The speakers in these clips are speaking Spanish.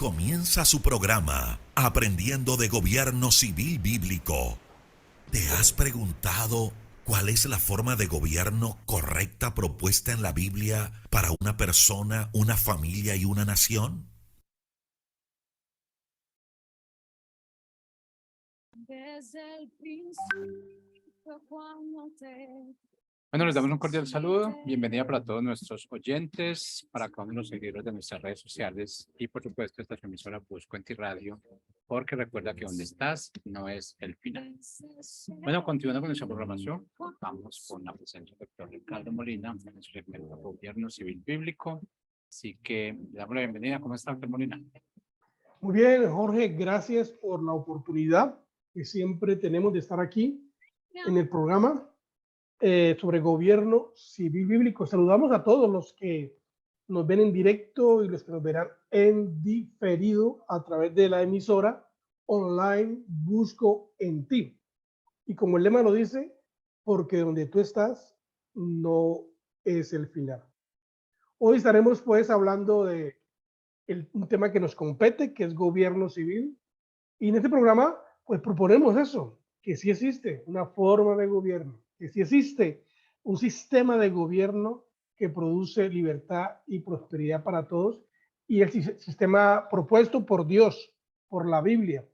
comienza su programa Aprendiendo de Gobierno Civil Bíblico. ¿Te has preguntado cuál es la forma de gobierno correcta propuesta en la Biblia para una persona, una familia y una nación? Desde el principio cuando te... Bueno, les damos un cordial saludo. Bienvenida para todos nuestros oyentes, para cada uno de los seguidores de nuestras redes sociales y, por supuesto, esta emisora Busco en Ti Radio, porque recuerda que donde estás no es el final. Bueno, continuando con nuestra programación, vamos con la presencia del doctor Ricardo Molina, en su segmento Gobierno Civil Bíblico. Así que le damos la bienvenida. ¿Cómo está, doctor Molina? Muy bien, Jorge, gracias por la oportunidad que siempre tenemos de estar aquí en el programa sobre gobierno civil bíblico. Saludamos a todos los que nos ven en directo y los que nos verán en diferido a través de la emisora online Busco en Ti. Y como el lema lo dice, porque donde tú estás no es el final. Hoy estaremos pues hablando de un tema que nos compete, que es gobierno civil. Y en este programa, pues proponemos eso, que sí existe una forma de gobierno, que sí existe un sistema de gobierno que produce libertad y prosperidad para todos, y el sistema propuesto por Dios, por la Biblia.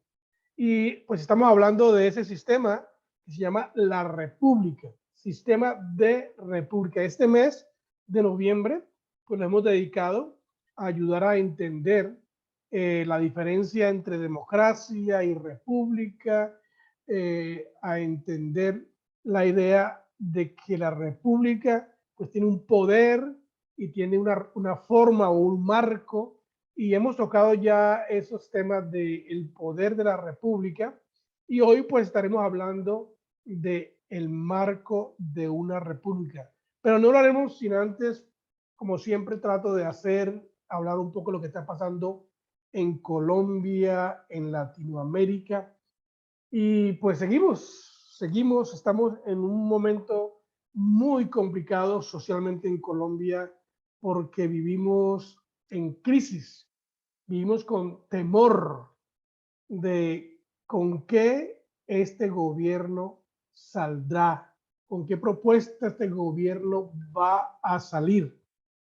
Y pues estamos hablando de ese sistema que se llama la República, sistema de República. Este mes de noviembre, pues lo hemos dedicado a ayudar a entender la diferencia entre democracia y república, a entender la idea de que la república pues tiene un poder y tiene una forma o un marco, y hemos tocado ya esos temas del poder de la república, y hoy pues estaremos hablando de el marco de una república, pero no lo haremos sin antes, como siempre trato de hacer, hablar un poco de lo que está pasando en Colombia, en Latinoamérica. Y pues seguimos, estamos en un momento muy complicado socialmente en Colombia porque vivimos en crisis, vivimos con temor de con qué este gobierno saldrá, con qué propuesta este gobierno va a salir.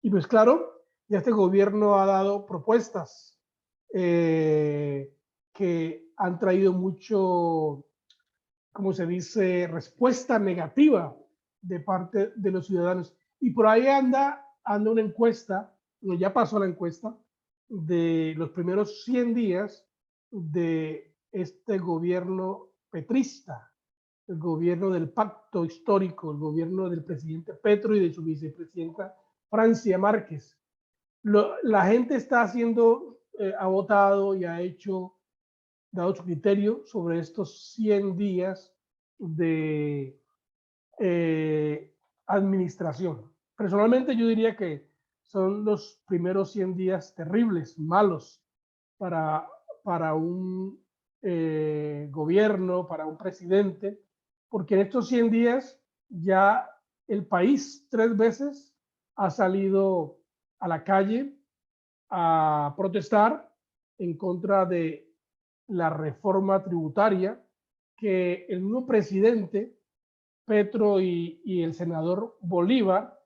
Y pues claro, ya este gobierno ha dado propuestas que han traído mucho, como se dice, respuesta negativa de parte de los ciudadanos. Y por ahí anda una encuesta, ya pasó la encuesta, de los primeros 100 días de este gobierno petrista, el gobierno del pacto histórico, el gobierno del presidente Petro y de su vicepresidenta Francia Márquez. La gente está haciendo, ha votado y ha dado su criterio sobre estos 100 días de administración. Personalmente yo diría que son los primeros 100 días terribles, malos para un gobierno, para un presidente, porque en estos 100 días ya el país 3 veces ha salido a la calle a protestar en contra de la reforma tributaria que el mismo presidente Petro y el senador Bolívar,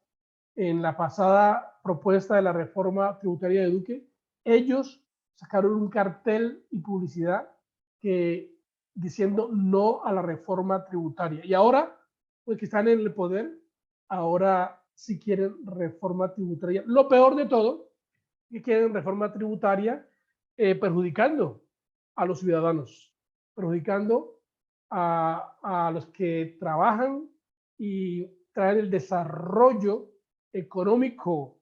en la pasada propuesta de la reforma tributaria de Duque, ellos sacaron un cartel y publicidad diciendo no a la reforma tributaria. Y ahora, pues que están en el poder, ahora sí quieren reforma tributaria. Lo peor de todo, que quieren reforma tributaria perjudicando a los ciudadanos, perjudicando a los que trabajan y traen el desarrollo económico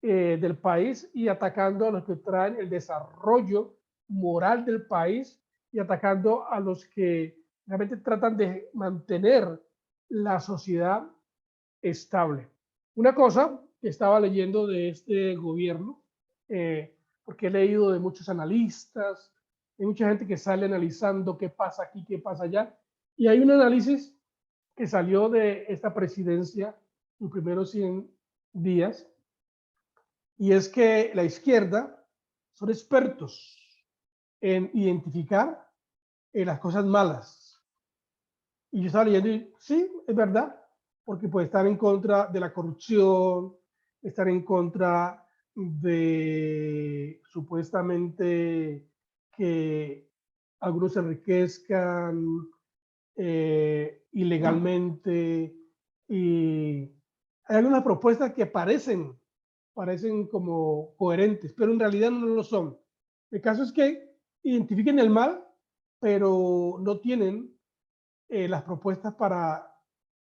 del país, y atacando a los que traen el desarrollo moral del país, y atacando a los que realmente tratan de mantener la sociedad estable. Una cosa que estaba leyendo de este gobierno, porque he leído de muchos analistas, hay mucha gente que sale analizando qué pasa aquí, qué pasa allá, y hay un análisis que salió de esta presidencia los primeros 100 días, y es que la izquierda, son expertos en identificar las cosas malas. Y yo estaba leyendo y sí, es verdad, porque pues están en contra de la corrupción, están en contra de supuestamente que algunos se enriquezcan ilegalmente, y hay algunas propuestas que parecen como coherentes, pero en realidad no lo son. El caso es que identifiquen el mal, pero no tienen las propuestas para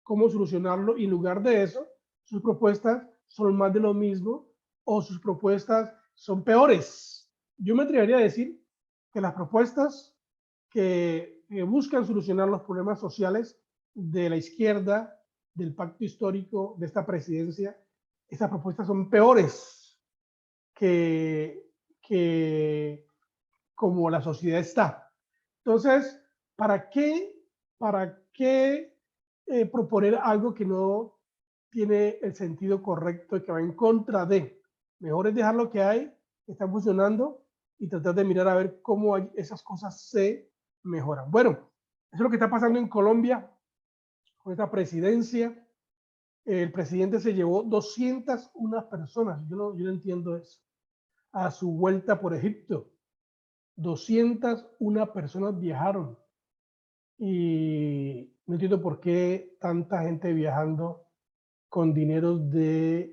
cómo solucionarlo, y en lugar de eso, sus propuestas son más de lo mismo, o sus propuestas son peores. Yo me atrevería a decir que las propuestas que buscan solucionar los problemas sociales de la izquierda, del pacto histórico, de esta presidencia, esas propuestas son peores que como la sociedad está. Entonces, ¿para qué proponer algo que no tiene el sentido correcto y que va en contra de? Mejor es dejar lo que hay, que están funcionando, y tratar de mirar a ver cómo esas cosas se mejoran. Bueno, eso es lo que está pasando en Colombia con esta presidencia. El presidente se llevó 201 personas, yo no entiendo eso, a su vuelta por Egipto. 201 personas viajaron, y no entiendo por qué tanta gente viajando con dinero de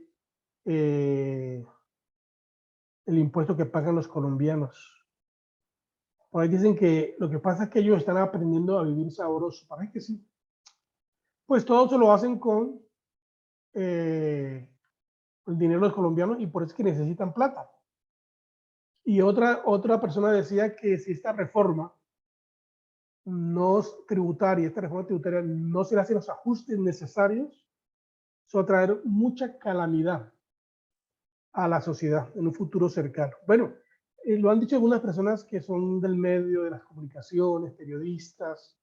el impuesto que pagan los colombianos. Por ahí dicen que lo que pasa es que ellos están aprendiendo a vivir sabroso. Parece que sí. Pues todo se lo hacen con el dinero de los colombianos, y por eso es que necesitan plata. Y otra persona decía que si esta reforma esta reforma tributaria no se le hacen los ajustes necesarios, eso va a traer mucha calamidad a la sociedad en un futuro cercano. Bueno, lo han dicho algunas personas que son del medio de las comunicaciones, periodistas,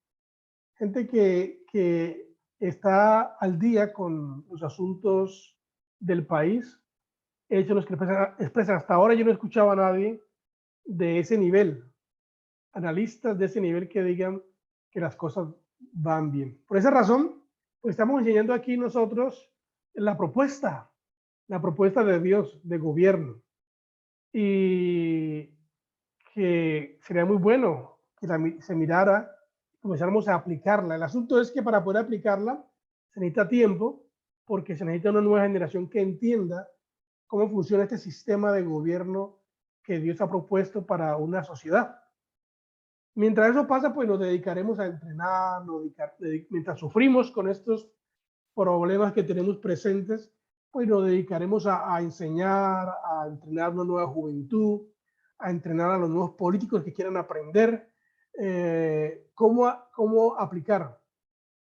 gente que está al día con los asuntos del país. Ellos los que expresan. Hasta ahora yo no he escuchado a nadie de ese nivel, analistas de ese nivel, que digan que las cosas van bien. Por esa razón, pues estamos enseñando aquí nosotros la propuesta de Dios de gobierno, y que sería muy bueno que se mirara, comenzáramos a aplicarla. El asunto es que para poder aplicarla se necesita tiempo, porque se necesita una nueva generación que entienda cómo funciona este sistema de gobierno que Dios ha propuesto para una sociedad. Mientras eso pasa, pues nos dedicaremos a entrenar, mientras sufrimos con estos problemas que tenemos presentes, pues nos dedicaremos a enseñar, a entrenar una nueva juventud, a entrenar a los nuevos políticos que quieran aprender cómo aplicar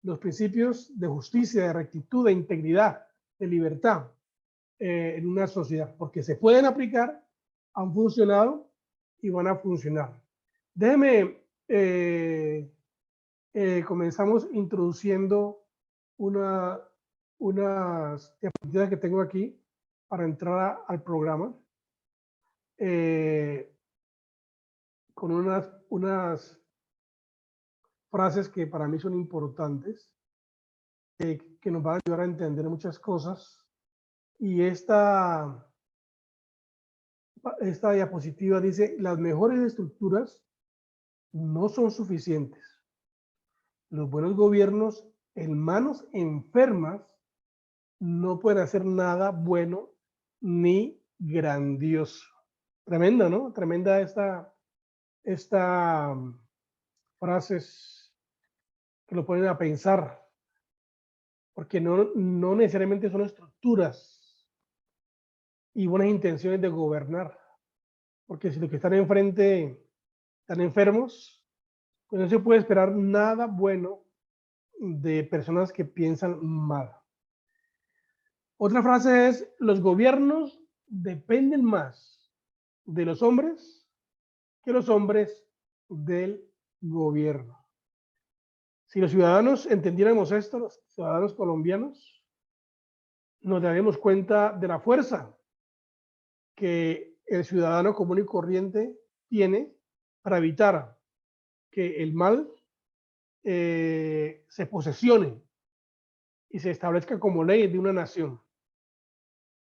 los principios de justicia, de rectitud, de integridad, de libertad en una sociedad, porque se pueden aplicar, han funcionado y van a funcionar. Déjeme, comenzamos introduciendo unas diapositivas que tengo aquí para entrar al programa, con unas frases que para mí son importantes, que nos van a ayudar a entender muchas cosas. Y esta diapositiva dice: las mejores estructuras no son suficientes. Los buenos gobiernos en manos enfermas no pueden hacer nada bueno ni grandioso. Tremenda, ¿no? Tremenda esta frases que lo ponen a pensar, porque no necesariamente son estructuras y buenas intenciones de gobernar, porque si los que están enfrente están enfermos, pues no se puede esperar nada bueno de personas que piensan mal. Otra frase es: los gobiernos dependen más de los hombres que los hombres del gobierno. Si los ciudadanos entendiéramos esto, los ciudadanos colombianos, nos daríamos cuenta de la fuerza que el ciudadano común y corriente tiene para evitar que el mal se posesione y se establezca como ley de una nación.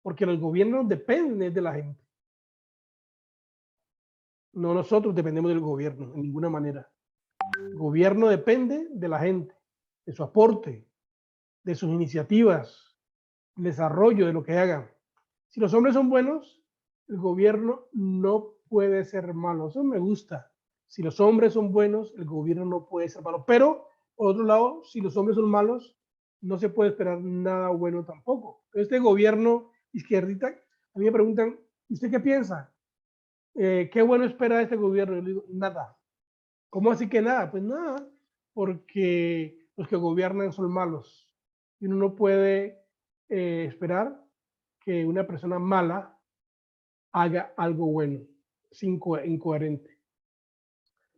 Porque los gobiernos dependen de la gente. No nosotros dependemos del gobierno en ninguna manera. El gobierno depende de la gente, de su aporte, de sus iniciativas, del desarrollo de lo que hagan. Si los hombres son buenos, el gobierno no puede ser malo. Eso me gusta. Si los hombres son buenos, el gobierno no puede ser malo. Pero, por otro lado, si los hombres son malos, no se puede esperar nada bueno tampoco. Este gobierno izquierdita, a mí me preguntan, ¿usted qué piensa? ¿Qué bueno espera de este gobierno? Yo le digo, nada. ¿Cómo así que nada? Pues nada, porque los que gobiernan son malos. Y uno no puede esperar que una persona mala haga algo bueno, es incoherente.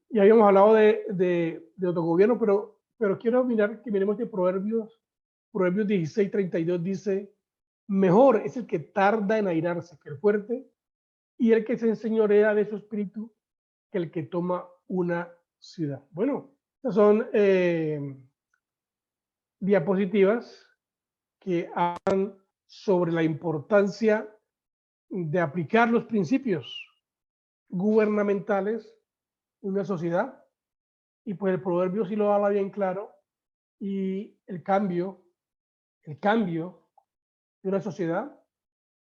Ya habíamos hablado de autogobierno, pero quiero mirar que miremos que Proverbios 16:32 dice, mejor es el que tarda en airarse que el fuerte, y el que se enseñorea de su espíritu que el que toma una ciudad. Bueno, estas son diapositivas que hablan sobre la importancia de aplicar los principios gubernamentales en una sociedad, y pues el proverbio sí lo habla bien claro, y el cambio de una sociedad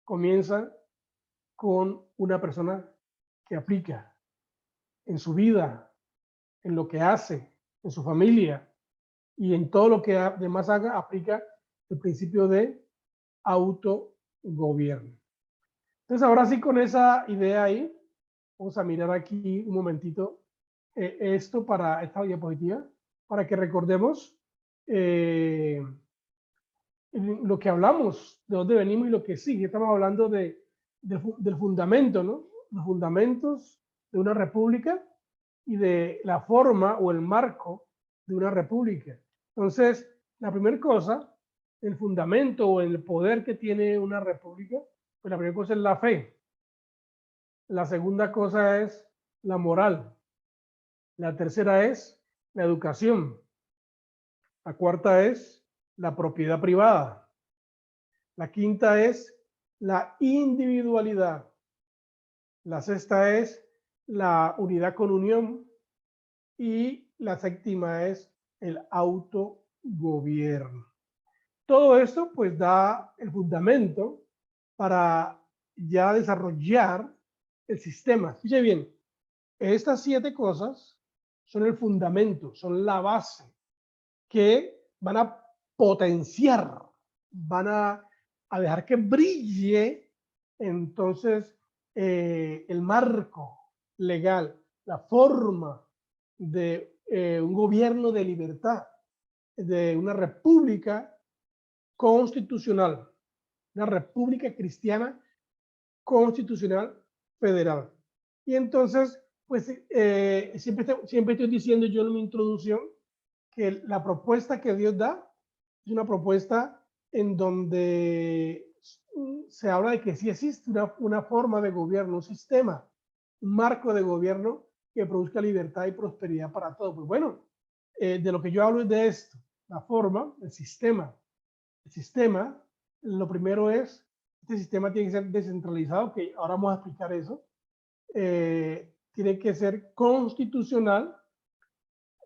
comienza con una persona que aplica en su vida, en lo que hace, en su familia y en todo lo que además haga, aplica el principio de autogobierno. Entonces, ahora sí, con esa idea ahí, vamos a mirar aquí un momentito esto para esta diapositiva, para que recordemos lo que hablamos, de dónde venimos y lo que sigue. Estamos hablando del fundamento, ¿no? Los fundamentos de una república y de la forma o el marco de una república. Entonces, la primera cosa, el fundamento o el poder que tiene una república, pues la primera cosa es la fe. La segunda cosa es la moral. La tercera es la educación. La cuarta es la propiedad privada. La quinta es la individualidad. La sexta es la unidad con unión. Y la séptima es el autogobierno. Todo esto pues da el fundamento para ya desarrollar el sistema. Fíjate bien, estas 7 cosas son el fundamento, son la base que van a potenciar, van a dejar que brille entonces el marco legal, la forma de un gobierno de libertad, de una república constitucional, una república cristiana constitucional federal. Y entonces, pues siempre estoy diciendo yo en mi introducción que la propuesta que Dios da es una propuesta en donde se habla de que sí existe una forma de gobierno, un sistema, un marco de gobierno que produzca libertad y prosperidad para todos. Pues bueno, de lo que yo hablo es de esto, la forma, el sistema. El sistema, lo primero es, este sistema tiene que ser descentralizado, que ahora vamos a explicar eso. Tiene que ser constitucional,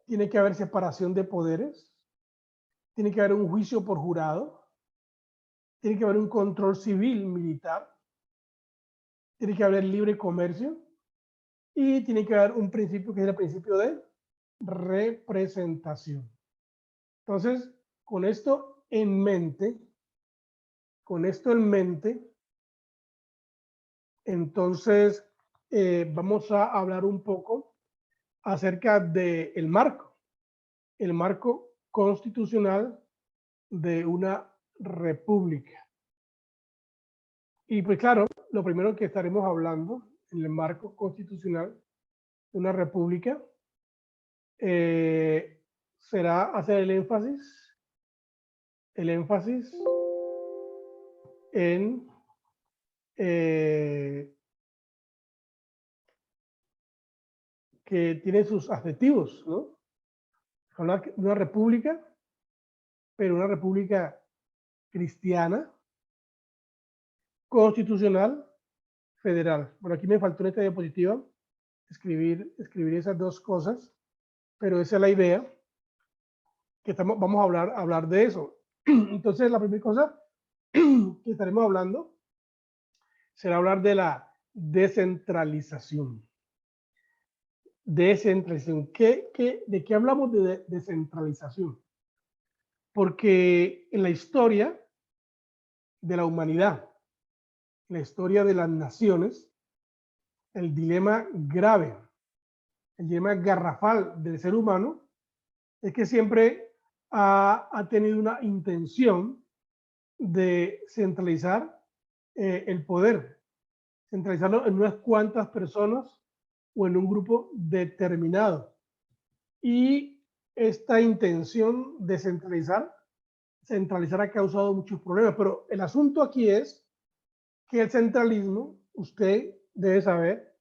tiene que haber separación de poderes, tiene que haber un juicio por jurado, tiene que haber un control civil militar, tiene que haber libre comercio y tiene que haber un principio que es el principio de representación. Entonces, con esto en mente, entonces vamos a hablar un poco acerca del el marco constitucional de una república. Y pues claro, lo primero que estaremos hablando en el marco constitucional de una república será hacer el énfasis en que tiene sus adjetivos, ¿no? Habla de una república, pero una república cristiana, constitucional, federal. Bueno, aquí me faltó en esta diapositiva escribir esas dos cosas, pero esa es la idea que vamos a hablar de eso. Entonces, la primera cosa que estaremos hablando será hablar de la descentralización. Descentralización. ¿De qué hablamos de descentralización? Porque en la historia de la humanidad, en la historia de las naciones, el dilema grave, el dilema garrafal del ser humano es que siempre ha tenido una intención de centralizar el poder, centralizarlo en unas cuantas personas o en un grupo determinado. Y esta intención de centralizar ha causado muchos problemas, pero el asunto aquí es que el centralismo, usted debe saber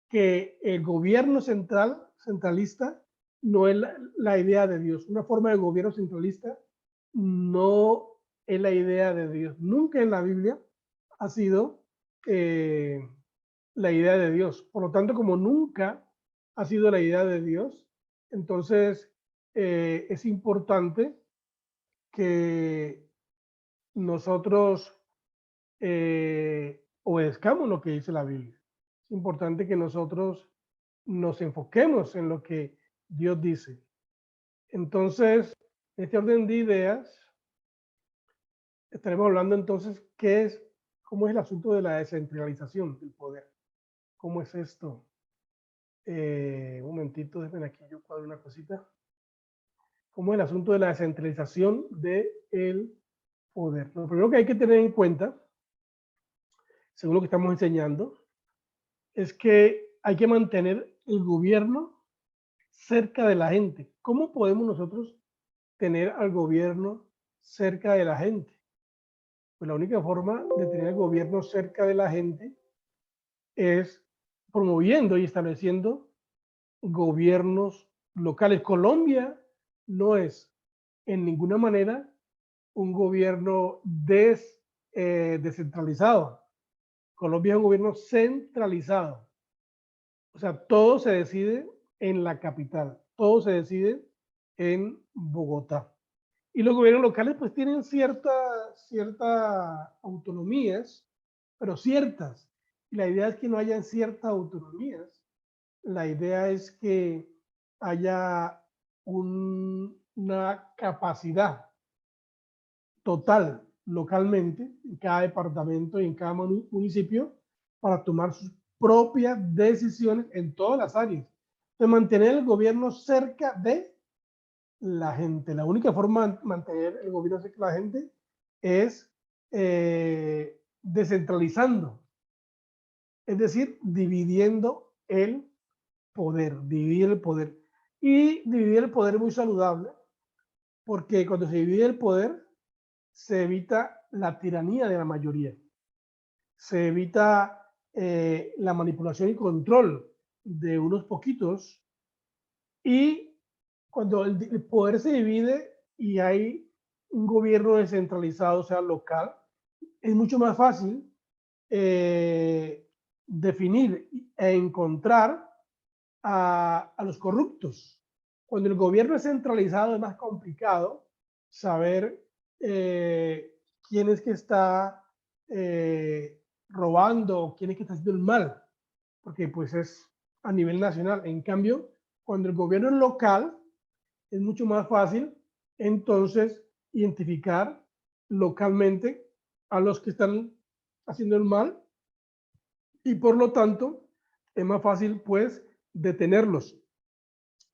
que el gobierno centralista, no es la idea de Dios. Una forma de gobierno centralista no es la idea de Dios. Nunca en la Biblia ha sido la idea de Dios. Por lo tanto, como nunca ha sido la idea de Dios, entonces es importante que nosotros obedezcamos lo que dice la Biblia. Es importante que nosotros nos enfoquemos en lo que Dios dice. Entonces, en este orden de ideas, estaremos hablando entonces cómo es el asunto de la descentralización del poder. ¿Cómo es esto? Un momentito, déjenme aquí, yo cuadro una cosita. ¿Cómo es el asunto de la descentralización del poder? Lo primero que hay que tener en cuenta, según lo que estamos enseñando, es que hay que mantener el gobierno cerca de la gente. ¿Cómo podemos nosotros tener al gobierno cerca de la gente? Pues la única forma de tener el gobierno cerca de la gente es promoviendo y estableciendo gobiernos locales. Colombia no es en ninguna manera un gobierno descentralizado. Colombia es un gobierno centralizado. O sea, todo se decide en la capital, todo se decide en Bogotá. Y los gobiernos locales pues tienen ciertas autonomías, pero ciertas. Y la idea es que no hayan ciertas autonomías. La idea es que haya una capacidad total localmente en cada departamento y en cada municipio para tomar sus propias decisiones en todas las áreas. De mantener el gobierno cerca de la gente. La única forma de mantener el gobierno cerca de la gente es descentralizando, es decir, dividiendo el poder, dividir el poder. Y dividir el poder es muy saludable, porque cuando se divide el poder, se evita la tiranía de la mayoría, se evita la manipulación y control de unos poquitos, y cuando el poder se divide y hay un gobierno descentralizado, o sea, local, es mucho más fácil definir e encontrar a los corruptos. Cuando el gobierno es centralizado es más complicado saber quién es que está robando, quién es que está haciendo el mal, porque pues es a nivel nacional. En cambio, cuando el gobierno es local, es mucho más fácil entonces identificar localmente a los que están haciendo el mal, y por lo tanto es más fácil pues detenerlos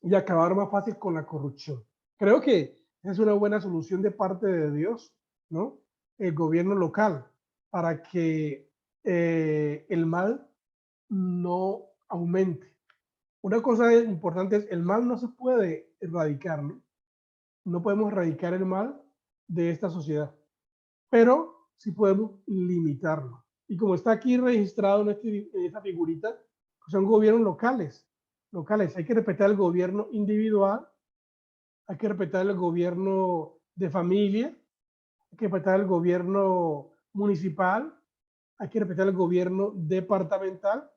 y acabar más fácil con la corrupción. Creo que es una buena solución de parte de Dios, ¿no? El gobierno local, para que el mal no aumente. Una cosa importante es, el mal no se puede erradicar, ¿no? No podemos erradicar el mal de esta sociedad, pero sí podemos limitarlo. Y como está aquí registrado en esta figurita, son gobiernos locales. locales. Hay que respetar el gobierno individual, hay que respetar el gobierno de familia, hay que respetar el gobierno municipal, hay que respetar el gobierno departamental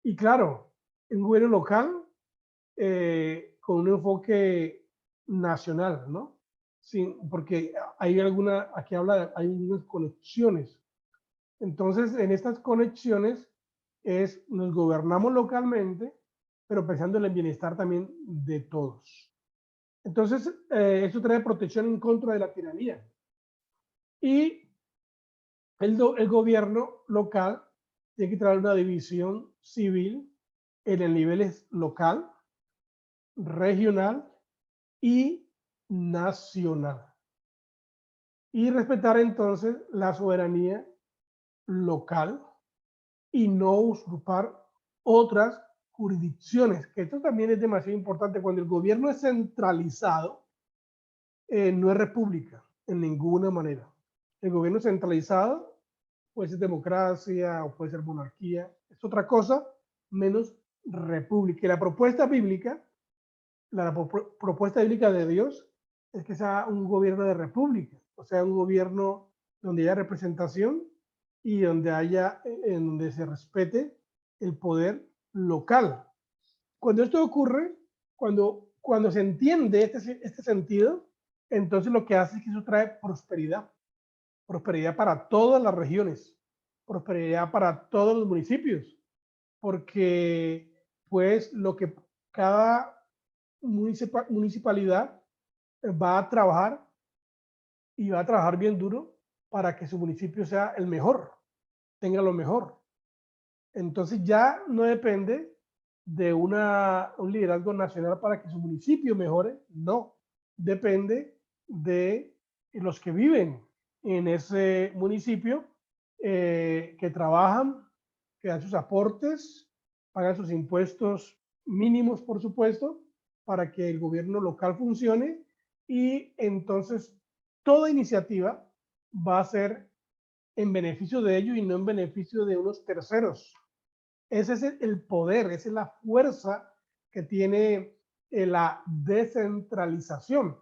y claro, un gobierno local con un enfoque nacional, ¿no? Sí, porque hay alguna, aquí habla, hay unas conexiones. Entonces, en estas conexiones nos gobernamos localmente, pero pensando en el bienestar también de todos. Entonces, eso trae protección en contra de la tiranía. Y el gobierno local tiene que traer una división civil en el nivel local, regional y nacional. Y respetar entonces la soberanía local y no usurpar otras jurisdicciones, que esto también es demasiado importante. Cuando el gobierno es centralizado, no es república en ninguna manera. El gobierno centralizado puede ser democracia o puede ser monarquía, es otra cosa menos república. Y la propuesta bíblica, propuesta bíblica de Dios es que sea un gobierno de república, o sea, un gobierno donde haya representación y donde haya, en donde se respete el poder local. Cuando esto ocurre, cuando se entiende este sentido, entonces lo que hace es que eso trae prosperidad, prosperidad para todas las regiones, prosperidad para todos los municipios, porque pues lo que cada municipalidad va a trabajar y va a trabajar bien duro para que su municipio sea el mejor, tenga lo mejor. Entonces ya no depende de un liderazgo nacional para que su municipio mejore, no, depende de los que viven en ese municipio, que trabajan, que dan sus aportes, pagan sus impuestos mínimos, por supuesto, para que el gobierno local funcione y entonces toda iniciativa va a ser en beneficio de ellos y no en beneficio de unos terceros. Ese es el poder, esa es la fuerza que tiene la descentralización.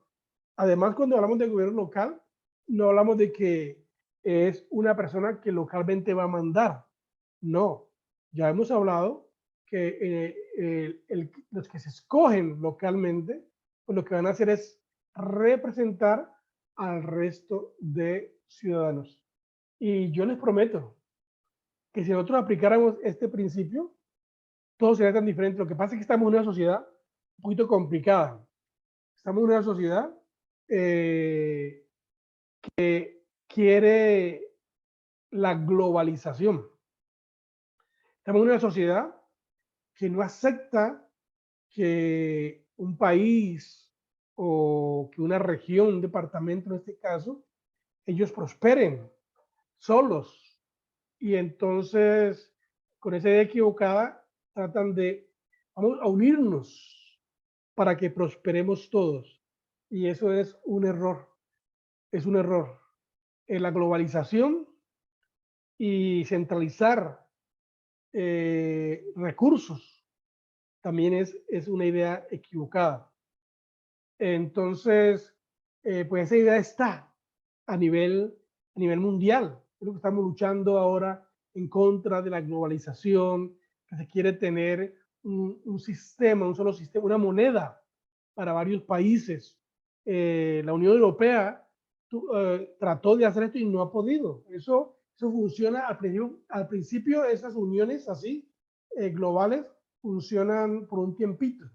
Además, cuando hablamos de gobierno local, no hablamos de que es una persona que localmente va a mandar. No, ya hemos hablado que los que se escogen localmente, pues lo que van a hacer es representar al resto de ciudadanos. Y yo les prometo que si nosotros aplicáramos este principio, todo sería tan diferente. Lo que pasa es que estamos en una sociedad un poquito complicada. Estamos en una sociedad que quiere la globalización. Estamos en una sociedad que no acepta que un país o que una región, un departamento en este caso, ellos prosperen solos. Y entonces, con esa idea equivocada, tratan de, vamos a unirnos para que prosperemos todos. Y eso es un error, es un error. La globalización y centralizar recursos también es una idea equivocada. Entonces, pues esa idea está a nivel mundial. Creo que estamos luchando ahora en contra de la globalización, que se quiere tener un sistema, un solo sistema, una moneda para varios países. La Unión Europea trató de hacer esto y no ha podido. Eso funciona al principio esas uniones así, globales, funcionan por un tiempito,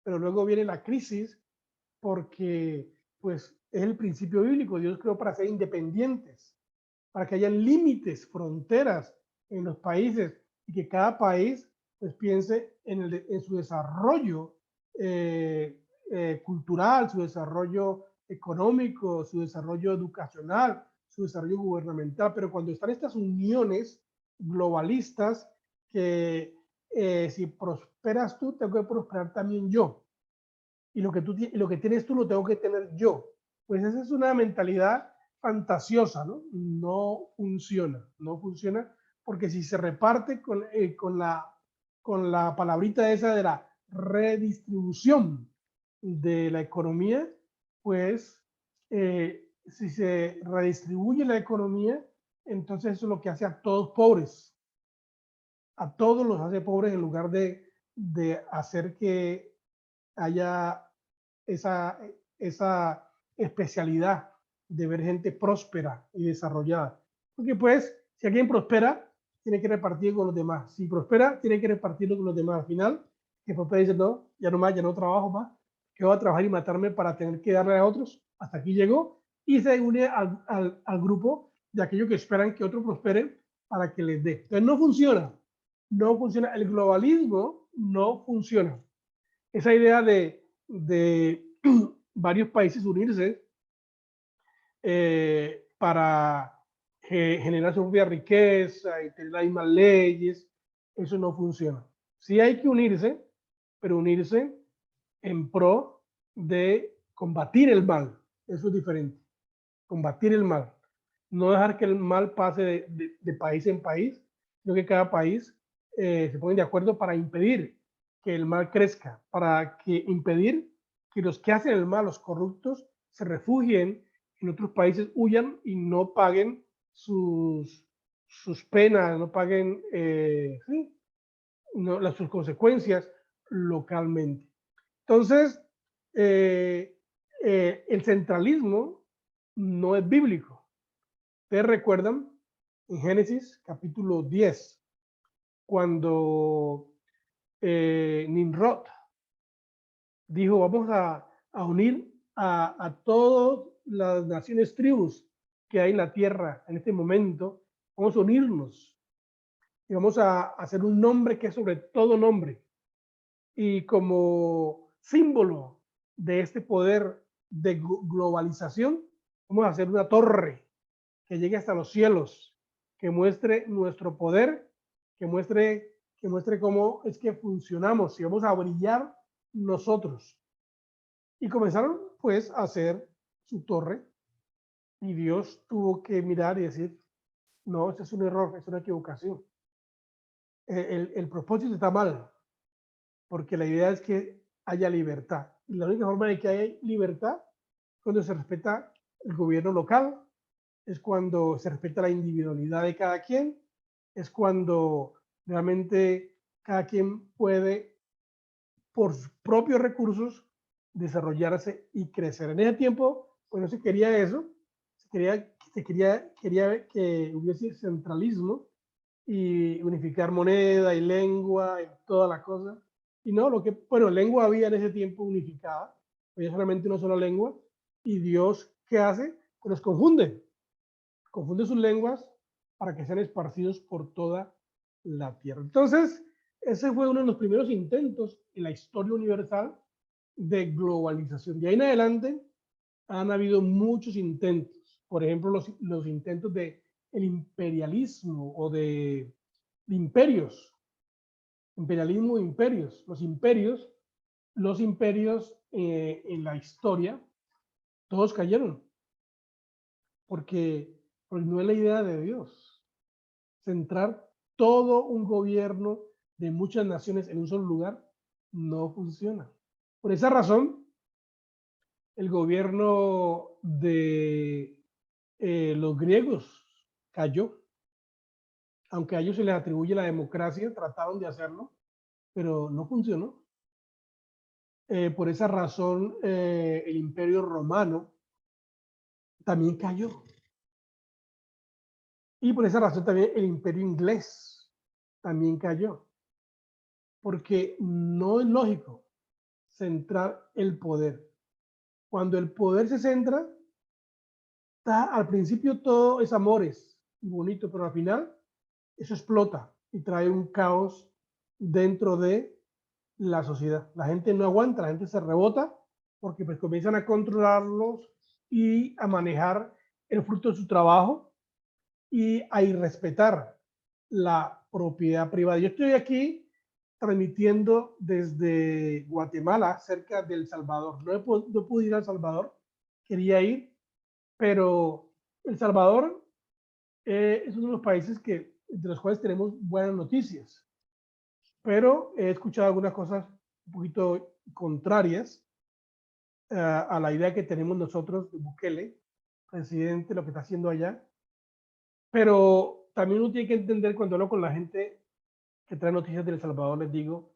pero luego viene la crisis porque pues es el principio bíblico. Dios creó para ser independientes, para que haya límites, fronteras en los países y que cada país pues piense en su desarrollo cultural, su desarrollo económico, su desarrollo educacional, su desarrollo gubernamental. Pero cuando están estas uniones globalistas que si prosperas tú, tengo que prosperar también yo. Y lo que tienes tú lo tengo que tener yo. Pues esa es una mentalidad fantasiosa, ¿no? No funciona, no funciona, porque si se reparte con la palabrita esa de la redistribución de la economía, pues si se redistribuye la economía, entonces eso es lo que hace a todos pobres. A todos los hace pobres en lugar de hacer que haya esa especialidad de ver gente próspera y desarrollada. Porque pues, si alguien prospera, tiene que repartir con los demás. Si prospera, tiene que repartirlo con los demás. Al final, que prospera dice, no, ya no más, ya no trabajo más, que voy a trabajar y matarme para tener que darle a otros. Hasta aquí llegó y se une al grupo de aquellos que esperan que otros prosperen para que les dé. Entonces no funciona, no funciona. El globalismo no funciona. Esa idea de varios países unirse para generar su propia riqueza y tener las mismas leyes, eso no funciona. Sí hay que unirse, pero unirse en pro de combatir el mal. Eso es diferente. Combatir el mal. No dejar que el mal pase de país en país, sino que cada país se pone de acuerdo para impedir que el mal crezca, para que impedir que los que hacen el mal, los corruptos, se refugien en otros países, huyan y no paguen sus penas, no paguen ¿sí? Sus consecuencias localmente. Entonces, el centralismo no es bíblico. Ustedes recuerdan en Génesis capítulo 10, cuando Nimrod dijo, vamos a unir a todas las naciones, tribus que hay en la tierra en este momento, vamos a unirnos y vamos a hacer un nombre que es sobre todo nombre. Y como símbolo de este poder de globalización, vamos a hacer una torre que llegue hasta los cielos, que muestre nuestro poder, que muestre cómo es que funcionamos y vamos a brillar nosotros. Y comenzaron pues a hacer su torre y Dios tuvo que mirar y decir, no, este es un error, es una equivocación. El propósito está mal, porque la idea es que haya libertad. Y la única forma de que haya libertad es cuando se respeta el gobierno local, es cuando se respeta la individualidad de cada quien, es cuando realmente cada quien puede, por sus propios recursos, desarrollarse y crecer. En ese tiempo, pues no se quería eso, quería que hubiese centralismo y unificar moneda y lengua y toda la cosa. Y no, lengua había en ese tiempo unificada, había solamente una sola lengua, y Dios, ¿qué hace? Pues los confunde sus lenguas para que sean esparcidos por toda la tierra. Entonces, ese fue uno de los primeros intentos en la historia universal de globalización. De ahí en adelante han habido muchos intentos. Por ejemplo, los intentos de el imperialismo o de imperios. Imperialismo e imperios. Los imperios en la historia, todos cayeron. Porque no es la idea de Dios. Centrar todo un gobierno de muchas naciones en un solo lugar no funciona. Por esa razón, el gobierno de los griegos cayó. Aunque a ellos se les atribuye la democracia, trataron de hacerlo, pero no funcionó. Por esa razón, el imperio romano también cayó. Y por esa razón también el imperio inglés también cayó. Porque no es lógico centrar el poder. Cuando el poder se centra, al principio todo es amores y bonito, pero al final eso explota y trae un caos dentro de la sociedad. La gente no aguanta, la gente se rebota porque pues comienzan a controlarlos y a manejar el fruto de su trabajo y a irrespetar la propiedad privada. Yo estoy aquí transmitiendo desde Guatemala, cerca del Salvador. No pude ir a El Salvador, quería ir, pero El Salvador es uno de los países de los cuales tenemos buenas noticias, pero he escuchado algunas cosas un poquito contrarias a la idea que tenemos nosotros de Bukele, presidente, lo que está haciendo allá. Pero también uno tiene que entender, cuando hablo con la gente que trae noticias de El Salvador, les digo,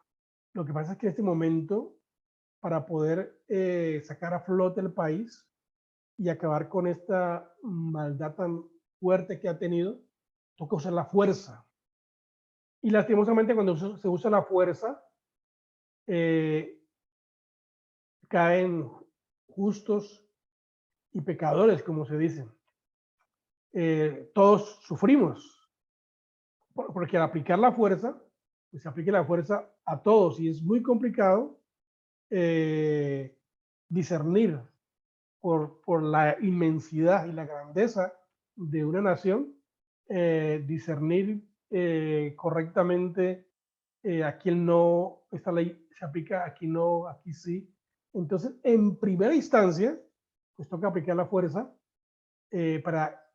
lo que pasa es que en este momento, para poder sacar a flote el país y acabar con esta maldad tan fuerte que ha tenido, toca usar la fuerza. Y lastimosamente, cuando se usa la fuerza, caen justos y pecadores, como se dice. Todos sufrimos, porque al aplicar la fuerza, pues se aplica la fuerza a todos, y es muy complicado discernir por la inmensidad y la grandeza de una nación, discernir correctamente a quién no, esta ley se aplica, aquí no, aquí sí. Entonces, en primera instancia, pues toca aplicar la fuerza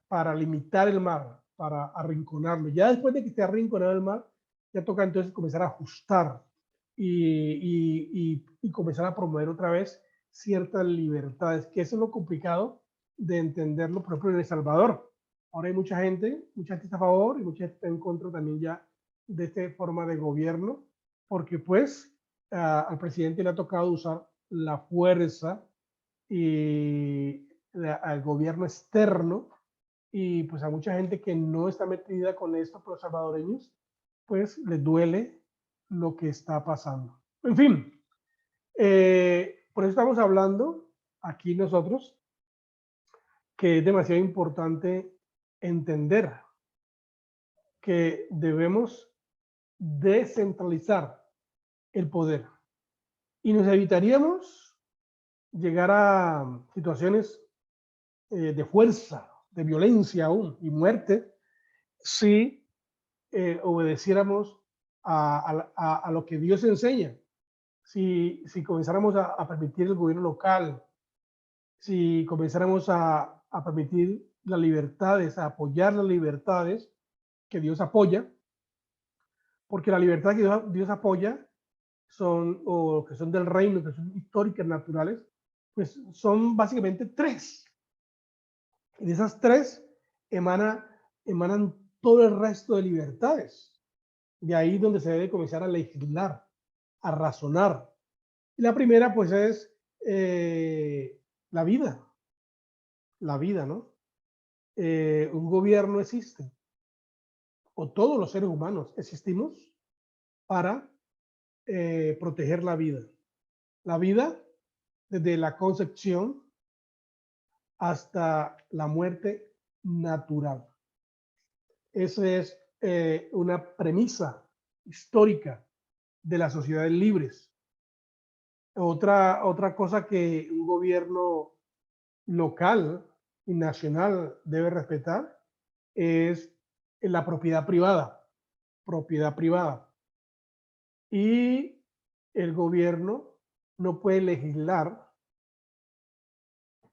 para limitar el mal, para arrinconarlo. Ya después de que esté arrinconado el mal, ya toca entonces comenzar a ajustar y comenzar a promover otra vez ciertas libertades, que eso es lo complicado de entenderlo, por ejemplo, en El Salvador. Ahora hay mucha gente está a favor y mucha gente está en contra también ya de esta forma de gobierno, porque pues al presidente le ha tocado usar la fuerza y al gobierno externo, y pues a mucha gente que no está metida con esto, por los salvadoreños, pues les duele lo que está pasando. En fin, por eso estamos hablando aquí nosotros que es demasiado importante entender que debemos descentralizar el poder, y nos evitaríamos llegar a situaciones de fuerza, de violencia aún y muerte, si obedeciéramos a lo que Dios enseña. Si comenzáramos a permitir el gobierno local, si comenzáramos a permitir las libertades, a apoyar las libertades que Dios apoya, porque la libertad que Dios apoya son, o que son del reino, que son históricas, naturales, pues son básicamente tres. Y de esas tres emanan todo el resto de libertades. De ahí donde se debe comenzar a legislar, a razonar. Y la primera, pues, es la vida. La vida, ¿no? Un gobierno existe, o todos los seres humanos existimos para proteger la vida. La vida desde la concepción hasta la muerte natural. Esa es una premisa histórica de las sociedades libres. Otra cosa que un gobierno local y nacional debe respetar es la propiedad privada. Propiedad privada. Y el gobierno no puede legislar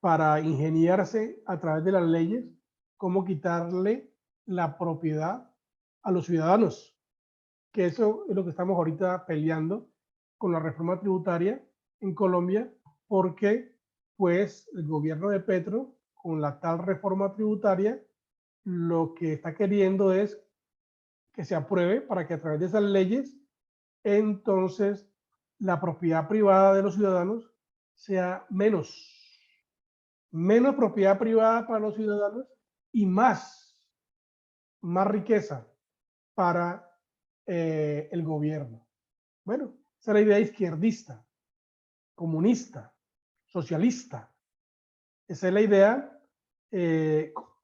para ingeniarse a través de las leyes cómo quitarle la propiedad a los ciudadanos, que eso es lo que estamos ahorita peleando con la reforma tributaria en Colombia, porque pues el gobierno de Petro, con la tal reforma tributaria, lo que está queriendo es que se apruebe para que a través de esas leyes, entonces la propiedad privada de los ciudadanos sea menos propiedad privada para los ciudadanos y más riqueza para el gobierno. Bueno, esa es la idea izquierdista, comunista, socialista. Esa es la idea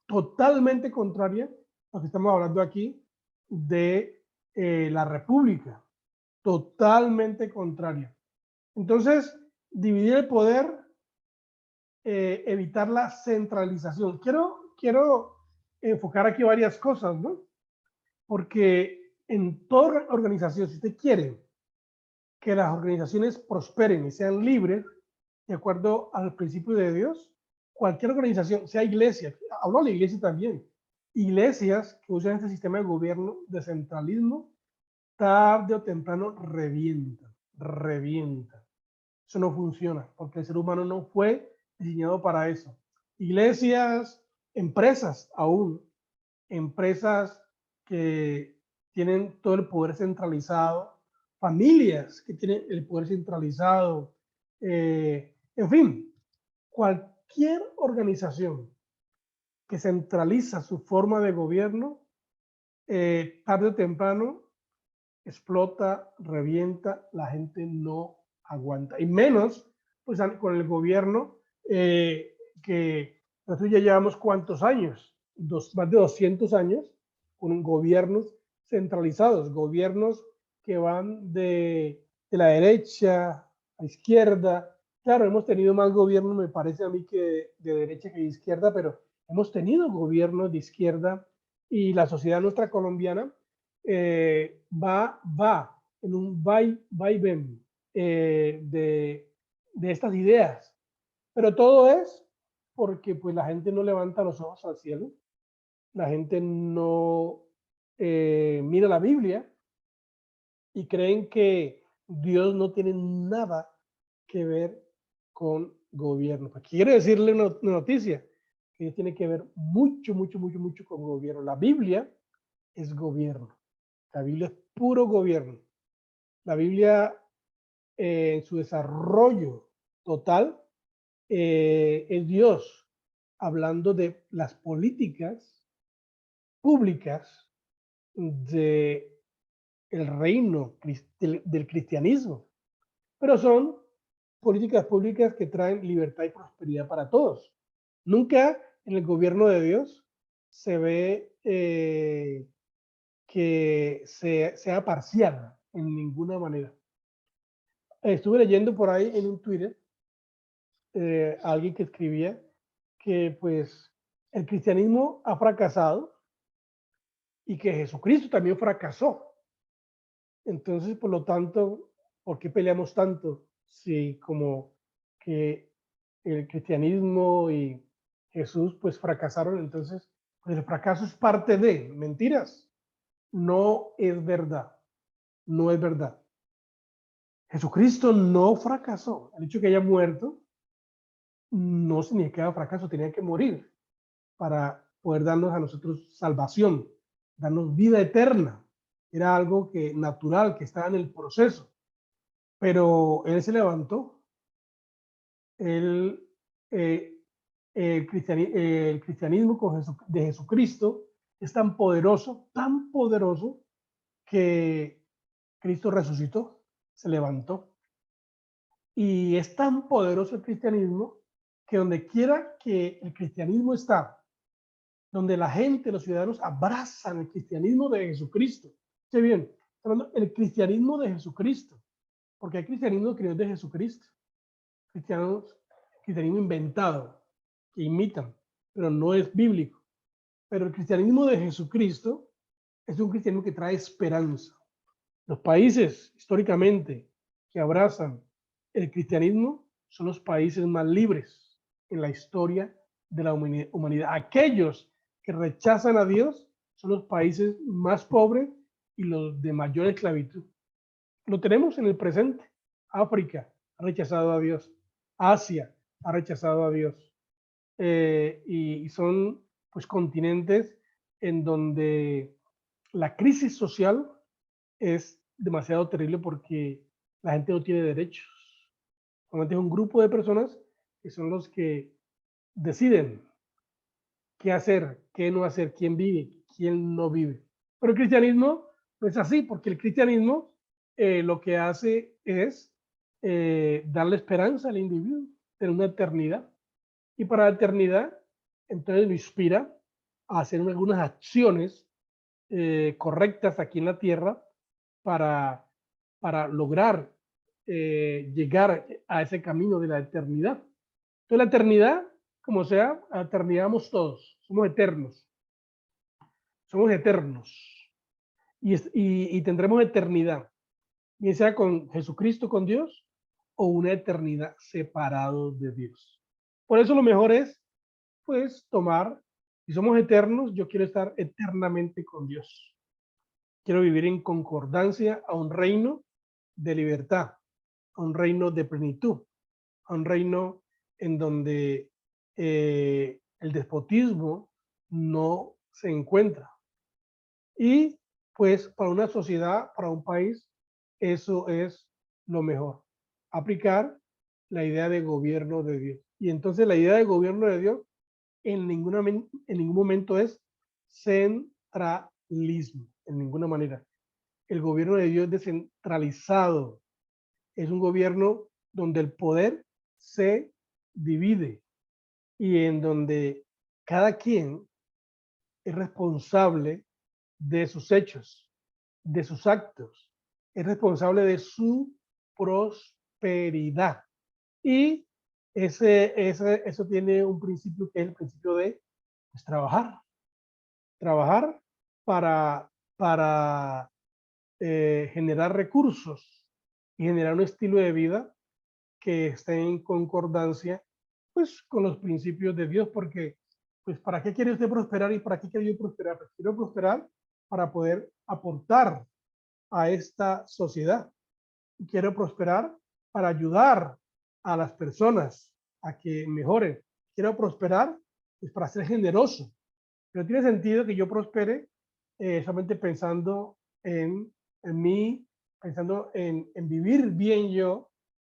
totalmente contraria a lo que estamos hablando aquí de la república, totalmente contraria. Entonces, dividir el poder, evitar la centralización. Quiero enfocar aquí varias cosas, ¿no? Porque en toda organización, si usted quiere que las organizaciones prosperen y sean libres, de acuerdo al principio de Dios, cualquier organización, sea iglesia, hablo de la iglesia también, iglesias que usan este sistema de gobierno de centralismo, tarde o temprano revientan. revienta. Eso no funciona porque el ser humano no fue diseñado para eso. Iglesias, empresas aún, empresas que tienen todo el poder centralizado, familias que tienen el poder centralizado, en fin, cualquier organización que centraliza su forma de gobierno, tarde o temprano explota, revienta, la gente no aguanta. Y menos pues con el gobierno que nosotros ya llevamos cuántos años, más de 200 años, con gobiernos centralizados, gobiernos que van de la derecha a izquierda. Claro, hemos tenido más gobiernos, me parece a mí, que de derecha que de izquierda, pero hemos tenido gobiernos de izquierda y la sociedad nuestra colombiana va en un vaivén de estas ideas, pero todo es porque pues la gente no levanta los ojos al cielo, la gente no mira la Biblia y creen que Dios no tiene nada que ver con gobierno. Pues quiero decirle una noticia, que tiene que ver mucho, mucho, mucho, mucho con gobierno. La Biblia es gobierno. La Biblia es puro gobierno. La Biblia en su desarrollo total es Dios hablando de las políticas públicas del reino del cristianismo, pero son políticas públicas que traen libertad y prosperidad para todos. Nunca en el gobierno de Dios se ve que sea parcial en ninguna manera. Estuve leyendo por ahí en un Twitter alguien que escribía que pues el cristianismo ha fracasado y que Jesucristo también fracasó. Entonces, por lo tanto, ¿por qué peleamos tanto si como que el cristianismo y Jesús pues fracasaron? Entonces, pues el fracaso es parte de mentiras. No es verdad. No es verdad. Jesucristo no fracasó. El hecho de que haya muerto no significaba fracaso, tenía que morir para poder darnos a nosotros salvación, darnos vida eterna. Era algo que natural, que estaba en el proceso. Pero él se levantó. Él, el cristianismo de Jesucristo es tan poderoso, que Cristo resucitó, se levantó. Y es tan poderoso el cristianismo que donde quiera que el cristianismo está, donde la gente, los ciudadanos abrazan el cristianismo de Jesucristo. Qué bien, el cristianismo de Jesucristo, porque hay cristianismo que no es de Jesucristo, cristianismo inventado, que imitan, pero no es bíblico. Pero el cristianismo de Jesucristo es un cristianismo que trae esperanza. Los países históricamente que abrazan el cristianismo son los países más libres en la historia de la humanidad. Aquellos que rechazan a Dios son los países más pobres y los de mayor esclavitud. Lo tenemos en el presente. África ha rechazado a Dios. Asia ha rechazado a Dios. Y son pues continentes en donde la crisis social es demasiado terrible porque la gente no tiene derechos. Solamente es un grupo de personas que son los que deciden qué hacer, qué no hacer, quién vive, quién no vive. Pero el cristianismo no es así, porque el cristianismo lo que hace es darle esperanza al individuo, tener una eternidad. Y para la eternidad, entonces lo inspira a hacer algunas acciones correctas aquí en la tierra para lograr llegar a ese camino de la eternidad. Entonces la eternidad, como sea, a la eternidad vamos todos, somos eternos. Somos eternos. Y tendremos eternidad, bien sea con Jesucristo, con Dios, o una eternidad separados de Dios. Por eso lo mejor es, pues, si somos eternos, yo quiero estar eternamente con Dios. Quiero vivir en concordancia a un reino de libertad, a un reino de plenitud, a un reino en donde el despotismo no se encuentra. Y pues para una sociedad, para un país, eso es lo mejor. Aplicar la idea de gobierno de Dios. Y entonces la idea de gobierno de Dios en ningún momento es centralismo, en ninguna manera. El gobierno de Dios es descentralizado. Es un gobierno donde el poder se divide y en donde cada quien es responsable de sus hechos, de sus actos, es responsable de su prosperidad. Y eso tiene un principio que es el principio de pues, trabajar para generar recursos y generar un estilo de vida que esté en concordancia pues con los principios de Dios, porque pues ¿para qué quiere usted prosperar y para qué quiero yo prosperar? Pues quiero prosperar para poder aportar a esta sociedad. Quiero prosperar para ayudar a las personas a que mejoren. Quiero prosperar pues, para ser generoso. Pero tiene sentido que yo prospere solamente pensando en mí, pensando en vivir bien yo.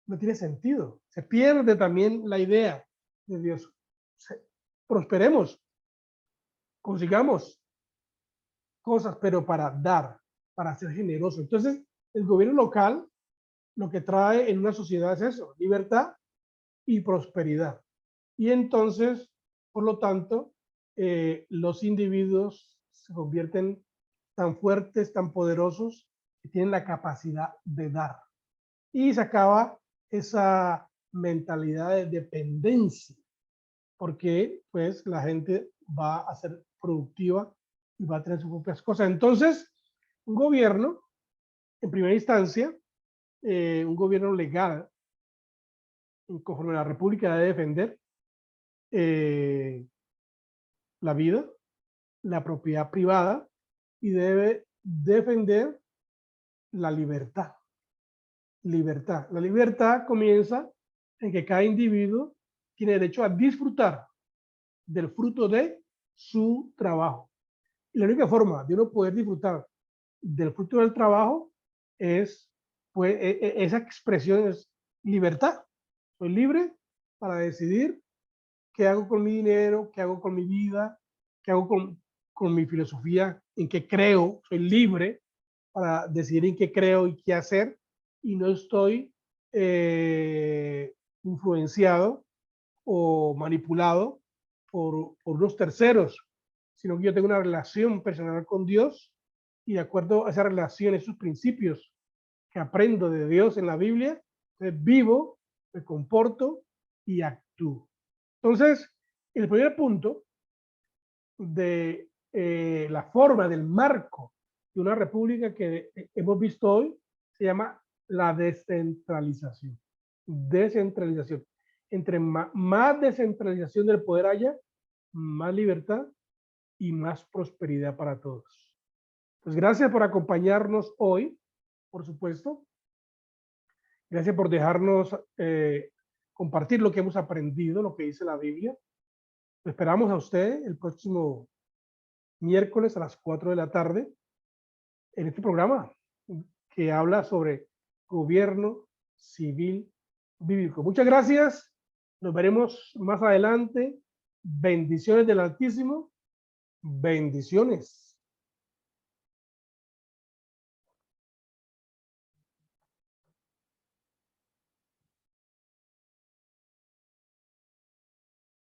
No tiene sentido. Se pierde también la idea de Dios. Prosperemos, consigamos cosas, pero para dar, para ser generoso. Entonces, el gobierno local lo que trae en una sociedad es eso, libertad y prosperidad. Y entonces, por lo tanto, los individuos se convierten tan fuertes, tan poderosos, que tienen la capacidad de dar. Y se acaba esa mentalidad de dependencia, porque pues la gente va a ser productiva y va a tener sus propias cosas. Entonces, un gobierno, en primera instancia, un gobierno legal, conforme la República debe defender la vida, la propiedad privada y debe defender la libertad. Libertad. La libertad comienza en que cada individuo tiene derecho a disfrutar del fruto de su trabajo. Y la única forma de uno poder disfrutar del fruto del trabajo es, pues, esa expresión es libertad. Soy libre para decidir qué hago con mi dinero, qué hago con mi vida, qué hago con mi filosofía, en qué creo. Soy libre para decidir en qué creo y qué hacer, y no estoy influenciado o manipulado por unos terceros, sino que yo tengo una relación personal con Dios y de acuerdo a esa relación, esos principios que aprendo de Dios en la Biblia, vivo, me comporto y actúo. Entonces, el primer punto de la forma del marco de una república que hemos visto hoy se llama la descentralización. Descentralización. Entre más descentralización del poder haya, más libertad y más prosperidad para todos. Pues gracias por acompañarnos hoy, por supuesto. Gracias por dejarnos compartir lo que hemos aprendido, lo que dice la Biblia. Lo esperamos a usted el próximo miércoles a las 4 de la tarde en este programa que habla sobre gobierno civil bíblico. Muchas gracias. Nos veremos más adelante. Bendiciones del Altísimo. Bendiciones.